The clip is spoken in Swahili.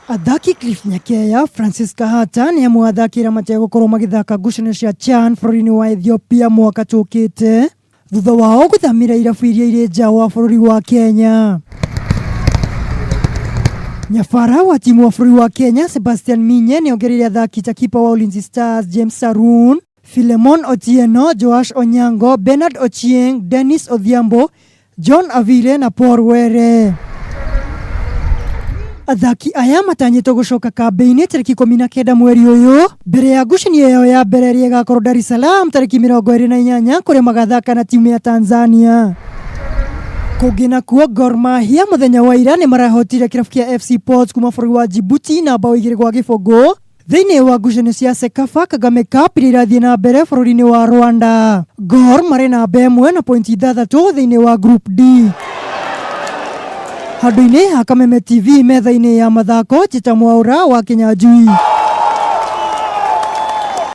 Athaki Cliff Nyakeya, Francis Kahata ni amwe athakira matego gukorwo magithaka ngucanio cia CHAN bũrũri-inĩ wa Ethiopia mwaka tukite thutha wao guthamira irabu iria irĩ nja wa bũrũri wa Kenya. Nyabara wa timu wa bũrũri wa Kenya Sebastian Minye ni ongereire athaki ta kipa wa Ulinzi Stars James Sarun, Philemon Otieno, Joash Onyango, Bernard Ochieng, Dennis Odhiambo, John Avile na Paul Were. Athaki aya matanyĩtwo gũcoka kambĩ-inĩ tarĩki 19 mweri ũyũ mbere ya ngucanio yao ya mbere ĩrĩa ĩgakorwo Dar es Salaam tarĩki 28 kũrĩa magathaka na timu ya Tanzania. Kũngĩ nakuo Gor Mahia mũthenya wa ira nĩ marahotire kĩrabu kĩa FC Ports kuma bũrũri wa Djibouti na bao 2-0 thĩinĩ wa ngucanio cia Sekafa Kagame Cup iria irathiĩ na mbere bũrũri-inĩ wa Rwanda. Gor marĩ namba 1 na pointi 6 thĩinĩ wa Group D. Handũ-inĩ ha Kameme TV metha-inĩ ya mathako Chita Mwaura wa Kenya Njui.